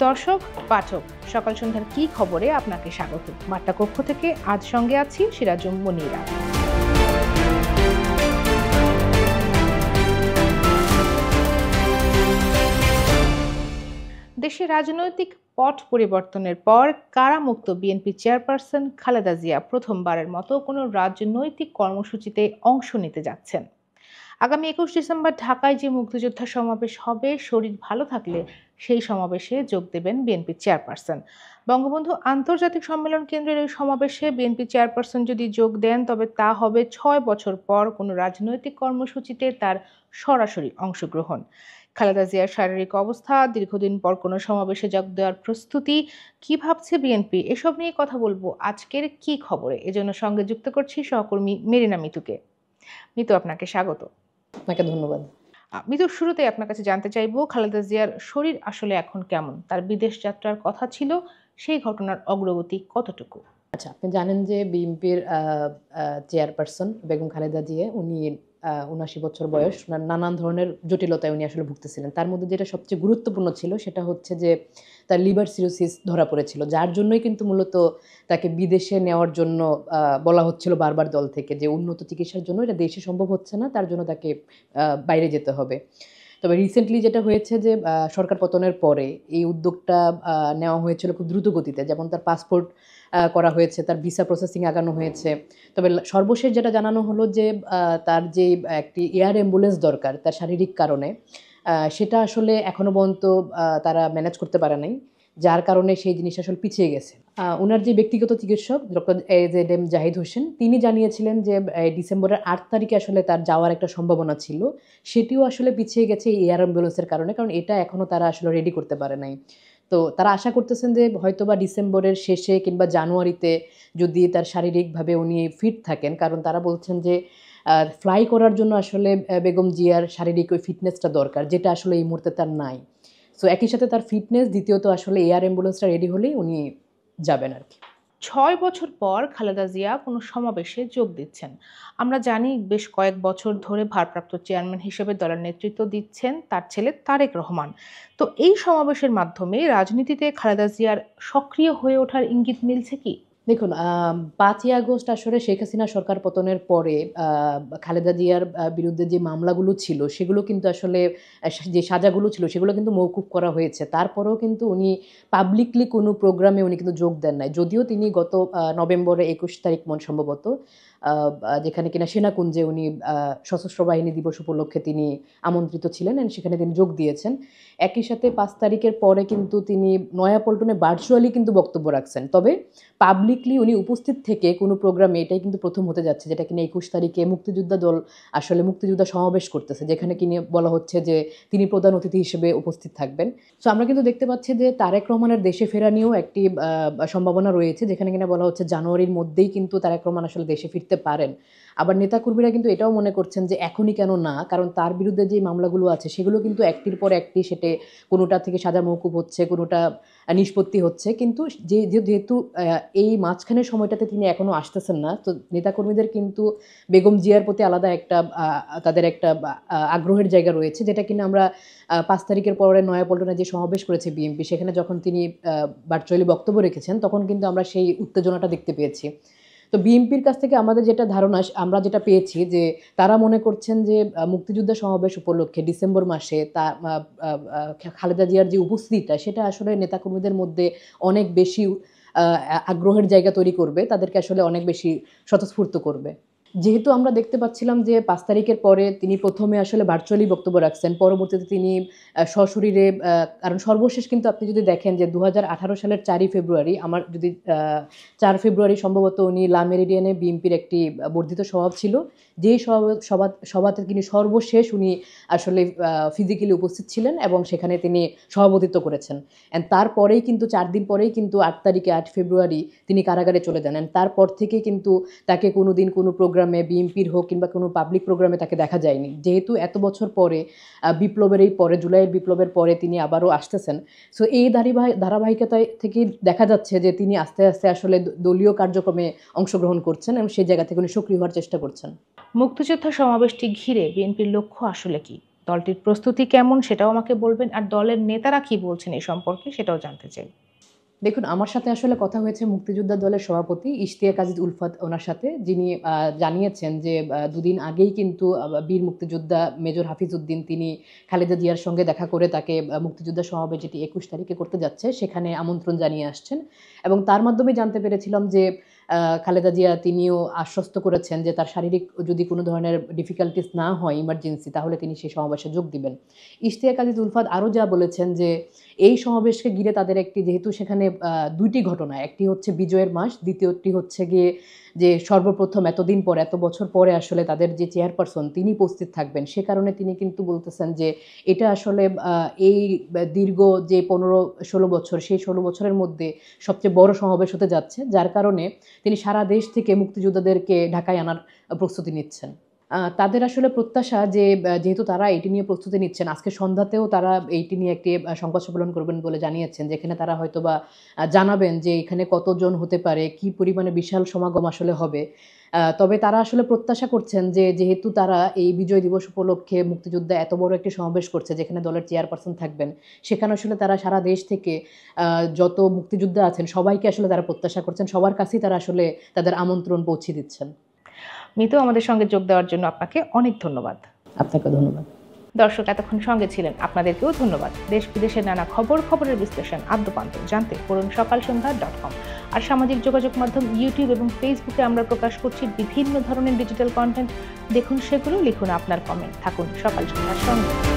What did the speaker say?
দর্শক, পাঠক, সকাল সন্ধ্যার কি খবরে আপনাকে স্বাগত। বার্তা কক্ষ থেকে আজ সঙ্গে আছি সিরাজুম মনিরা। দেশে রাজনৈতিক পট পরিবর্তনের পর কারামুক্ত বিএনপি চেয়ারপারসন খালেদা জিয়া প্রথমবারের মতো কোনো রাজনৈতিক কর্মসূচিতে অংশ নিতে যাচ্ছেন। আগামী ২১ ডিসেম্বর ঢাকায় যে মুক্তিযোদ্ধা সমাবেশ হবে, শরীর ভালো থাকলে সেই সমাবেশে যোগ দেবেন বিএনপি চেয়ারপারসন। বঙ্গবন্ধু আন্তর্জাতিক সম্মেলন কেন্দ্রের এই সমাবেশে বিএনপি চেয়ারপারসন যদি যোগ দেন, তবে তা হবে ৬ বছর পর কোনো রাজনৈতিক কর্মসূচিতে তার সরাসরি অংশগ্রহণ। খালেদা জিয়ার শারীরিক অবস্থা, দীর্ঘদিন পর কোনো সমাবেশে যোগ দেওয়ার প্রস্তুতি, কি ভাবছে বিএনপি, এসব নিয়ে কথা বলবো আজকের কি খবরে। এজন্য সঙ্গে যুক্ত করছি সহকর্মী মেরিনা মিতুকে। মিতু, আপনাকে স্বাগত। আপনাকে ধন্যবাদ। মিতুর শুরুতে আপনার কাছে জানতে চাইবো, খালেদা জিয়ার শরীর আসলে এখন কেমন? তার বিদেশ যাত্রার কথা ছিল, সেই ঘটনার অগ্রগতি কতটুকু? আচ্ছা, আপনি জানেন যে বিএনপির চেয়ারপারসন বেগম খালেদা জিয়া, উনি ৭৯ বছর বয়স। নানান ধরনের জটিলতায় উনি আসলে ভুগতেছিলেন। তার মধ্যে যেটা সবচেয়ে গুরুত্বপূর্ণ ছিল সেটা হচ্ছে যে তার লিভার সিরোসিস ধরা পড়েছিল, যার জন্যই কিন্তু মূলত তাকে বিদেশে নেওয়ার জন্য বলা হচ্ছিল বারবার দল থেকে যে উন্নত চিকিৎসার জন্য এটা দেশে সম্ভব হচ্ছে না, তার জন্য তাকে বাইরে যেতে হবে। তবে রিসেন্টলি যেটা হয়েছে যে সরকার পতনের পরে এই উদ্যোগটা নেওয়া হয়েছিল খুব দ্রুত গতিতে। যেমন তার পাসপোর্ট করা হয়েছে, তার ভিসা প্রসেসিং আগানো হয়েছে। তবে সর্বশেষ যেটা জানানো হলো যে তার যে একটি এয়ার অ্যাম্বুলেন্স দরকার তার শারীরিক কারণে, সেটা আসলে এখনো পর্যন্ত তারা ম্যানেজ করতে পারে নাই, যার কারণে সেই জিনিসটা আসলে পিছিয়ে গেছে। ওনার যে ব্যক্তিগত চিকিৎসক ডক্টর AZM জাহিদ হোসেন, তিনি জানিয়েছিলেন যে ডিসেম্বরের ৮ তারিখে আসলে তার যাওয়ার একটা সম্ভাবনা ছিল, সেটিও আসলে পিছিয়ে গেছে এই এয়ার অ্যাম্বুলেন্সের কারণে, কারণ এটা এখনও তারা আসলে রেডি করতে পারে নাই। তো তারা আশা করতেছেন যে হয়তোবা ডিসেম্বরের শেষে কিংবা জানুয়ারিতে যদি তার শারীরিকভাবে উনি ফিট থাকেন, কারণ তারা বলছেন যে ফ্লাই করার জন্য আসলে বেগম জিয়ার শারীরিক ওই ফিটনেসটা দরকার, যেটা আসলে এই মুহূর্তে তার নাই। সো একই সাথে তার ফিটনেস, দ্বিতীয়ত আসলে এয়ার অ্যাম্বুলেন্সটা রেডি হলেই উনি যাবেন আর কি। ৬ বছর পর খালেদা জিয়া কোনো সমাবেশে যোগ দিচ্ছেন। আমরা জানি, বেশ কয়েক বছর ধরে ভারপ্রাপ্ত চেয়ারম্যান হিসেবে দলের নেতৃত্ব দিচ্ছেন তার ছেলে তারেক রহমান। তো এই সমাবেশের মাধ্যমে রাজনীতিতে খালেদা জিয়ার সক্রিয় হয়ে ওঠার ইঙ্গিত মিলছে কি? দেখুন, ৫ই আগস্ট আসলে শেখ হাসিনা সরকার পতনের পরে খালেদা জিয়ার বিরুদ্ধে যে মামলাগুলো ছিল সেগুলো কিন্তু আসলে যে সাজাগুলো ছিল সেগুলো কিন্তু মওকুফ করা হয়েছে। তারপরেও কিন্তু উনি পাবলিকলি কোনো প্রোগ্রামে উনি কিন্তু যোগ দেন নাই। যদিও তিনি গত নভেম্বরের ২১ তারিখ সম্ভবত যেখানে কিনা সেনাকুঞ্জে উনি সশস্ত্র বাহিনী দিবস উপলক্ষে তিনি আমন্ত্রিত ছিলেন এবং সেখানে তিনি যোগ দিয়েছেন। একই সাথে ৫ তারিখের পরে কিন্তু তিনি নয়াপল্টনে ভার্চুয়ালি কিন্তু বক্তব্য রাখছেন। তবে পাবলিকলি উনি উপস্থিত থেকে কোনো প্রোগ্রামে, এটাই কিন্তু প্রথম হতে যাচ্ছে যেটা কিনা ২১ তারিখে মুক্তিযোদ্ধা দল আসলে মুক্তিযোদ্ধা সমাবেশ করতেছে, যেখানে কিনা বলা হচ্ছে যে তিনি প্রধান অতিথি হিসেবে উপস্থিত থাকবেন। সো আমরা কিন্তু দেখতে পাচ্ছি যে তারেক রহমানের দেশে ফেরা নিয়েও একটি সম্ভাবনা রয়েছে, যেখানে কিনা বলা হচ্ছে জানুয়ারির মধ্যেই কিন্তু তারেক রহমান আসলে দেশে ফিরতে পারেন। আবার নেতাকর্মীরা কিন্তু এটাও মনে করছেন যে এখনই কেন না, কারণ তার বিরুদ্ধে যে মামলাগুলো আছে সেগুলো কিন্তু একটির পর একটি, সেটে কোনোটা থেকে সাজা মওকুফ হচ্ছে, কোনোটা নিষ্পত্তি হচ্ছে। কিন্তু যেহেতু এই মাঝখানের সময়টাতে তিনি এখনো আসতেছেন না, তো নেতাকর্মীদের কিন্তু বেগম জিয়ার প্রতি আলাদা একটা তাদের একটা আগ্রহের জায়গা রয়েছে, যেটা কিনা আমরা ৫ তারিখের পরে নয়াপল্টনে যে সমাবেশ করেছে বিএনপি, সেখানে যখন তিনি ভার্চুয়ালি বক্তব্য রেখেছেন তখন কিন্তু আমরা সেই উত্তেজনাটা দেখতে পেয়েছি। তো বিএনপির কাছ থেকে আমাদের যেটা ধারণা, আমরা যেটা পেয়েছি যে তারা মনে করছেন যে মুক্তিযোদ্ধা সমাবেশ উপলক্ষে ডিসেম্বর মাসে খালেদা জিয়ার যে উপস্থিতিটা, সেটা আসলে নেতাকর্মীদের মধ্যে অনেক বেশি আগ্রহের জায়গা তৈরি করবে, তাদেরকে আসলে অনেক বেশি স্বতঃস্ফূর্ত করবে। যেহেতু আমরা দেখতে পাচ্ছিলাম যে ৫ তারিখের পরে তিনি প্রথমে আসলে ভার্চুয়ালি বক্তব্য রাখছেন, পরবর্তীতে তিনি সশরীরে, কারণ সর্বশেষ কিন্তু আপনি যদি দেখেন যে ২০১৮ সালের ৪ই ফেব্রুয়ারি, আমার যদি ৪ ফেব্রুয়ারি সম্ভবত উনি লা মেরিডিয়ানে বিএনপির একটি বর্ধিত সভা ছিল, যেই সভাতে তিনি সর্বশেষ উনি আসলে ফিজিক্যালি উপস্থিত ছিলেন এবং সেখানে তিনি সভাপতিত্ব করেছেন। অ্যান্ড তারপরেই কিন্তু ৪ দিন পরেই কিন্তু ৮ তারিখে ৮ ফেব্রুয়ারি তিনি কারাগারে চলে যান। অ্যান্ড তারপর থেকেই কিন্তু তাকে কোনো দিন কোনো প্রোগ্রামে, বিএনপির হোক কিংবা কোনো পাবলিক প্রোগ্রামে তাকে দেখা যায়নি। যেহেতু এত বছর পরে, বিপ্লবের এই পরে, জুলাইয়ের বিপ্লবের পরে তিনি আবারও আসতেছেন। সো এই ধারাবাহিকতায় থেকে দেখা যাচ্ছে যে তিনি আস্তে আস্তে আসলে দলীয় কার্যক্রমে অংশগ্রহণ করছেন এবং সেই জায়গা থেকে উনি সক্রিয় হওয়ার চেষ্টা করছেন। মুক্তিযোদ্ধা সমাবেশটি ঘিরে বিএনপির লক্ষ্য আসলে কি? দলটির প্রস্তুতি কেমন সেটাও আমাকে বলবেন, আর দলের নেতারা কি বলছেন এই সম্পর্কে সেটাও জানতে চাই। দেখুন, আমার সাথে আসলে কথা হয়েছে মুক্তিযোদ্ধা দলের সভাপতি ইশতিয়াক আজিজ উলফাত ওনার সাথে, যিনি জানিয়েছেন যে দুদিন আগেই কিন্তু বীর মুক্তিযোদ্ধা মেজর হাফিজউদ্দিন তিনি খালেদা জিয়ার সঙ্গে দেখা করে তাকে মুক্তিযোদ্ধা সমাবেশ যেটি ২১ তারিখে করতে যাচ্ছে সেখানে আমন্ত্রণ জানিয়ে আসছেন, এবং তার মাধ্যমে জানতে পেরেছিলাম যে খালেদা জিয়া তিনিও আশ্বস্ত করেছেন যে তার শারীরিক যদি কোনো ধরনের ডিফিকাল্টিস না হয় ইমার্জেন্সি, তাহলে তিনি সেই সমাবেশে যোগ দিবেন। ইশতিয়াক আজিজ উলফাত আরও যা বলেছেন যে এই সমাবেশকে ঘিরে তাদের একটি, যেহেতু সেখানে ২টি ঘটনা, একটি হচ্ছে বিজয়ের মাস, দ্বিতীয়টি হচ্ছে গিয়ে যে সর্বপ্রথম এতদিন পরে, এত বছর পরে আসলে তাদের যে চেয়ারপারসন তিনি উপস্থিত থাকবেন, সে কারণে তিনি কিন্তু বলতেছেন যে এটা আসলে এই দীর্ঘ যে ১৫-১৬ বছর, সেই ১৬ বছরের মধ্যে সবচেয়ে বড় সমাবেশ হতে যাচ্ছে, যার কারণে তিনি সারা দেশ থেকে মুক্তিযোদ্ধাদেরকে ঢাকায় আনার প্রস্তুতি নিচ্ছেন। তাদের আসলে প্রত্যাশা যে যেহেতু তারা এটি নিয়ে প্রস্তুতি নিচ্ছেন, আজকে সন্ধ্যাতেও তারা এইটি নিয়ে একটি সংবাদ সম্মেলন করবেন বলে জানিয়েছেন, যেখানে তারা হয়তোবা জানাবেন যে এখানে কতজন হতে পারে, কি পরিমাণে বিশাল সমাগম আসলে হবে। তবে তারা আসলে প্রত্যাশা করছেন যে যেহেতু তারা এই বিজয় দিবস উপলক্ষে মুক্তিযোদ্ধা এত বড় একটি সমাবেশ করছে যেখানে দলের চেয়ারপারসন থাকবেন, সেখানে আসলে তারা সারা দেশ থেকে যত মুক্তিযোদ্ধা আছেন সবাইকে আসলে তারা প্রত্যাশা করছেন, সবার কাছেই তারা আসলে তাদের আমন্ত্রণ পৌঁছে দিচ্ছেন। মিতু, আমাদের সঙ্গে যোগ দেওয়ার জন্য আপনাকে অনেক ধন্যবাদ। আপনাকে ধন্যবাদ। দর্শক এতক্ষণ সঙ্গে ছিলেন, আপনাদেরকেও ধন্যবাদ। দেশ বিদেশের নানা খবরের বিশ্লেষণ আদ্যপান্ত জানতে পড়ুন সকালসন্ধ্যা.com। আর সামাজিক যোগাযোগ মাধ্যম ইউটিউব এবং ফেসবুকে আমরা প্রকাশ করছি বিভিন্ন ধরনের ডিজিটাল কন্টেন্ট। দেখুন সেগুলো, লিখুন আপনার কমেন্ট, থাকুন সকাল সন্ধ্যার সঙ্গে।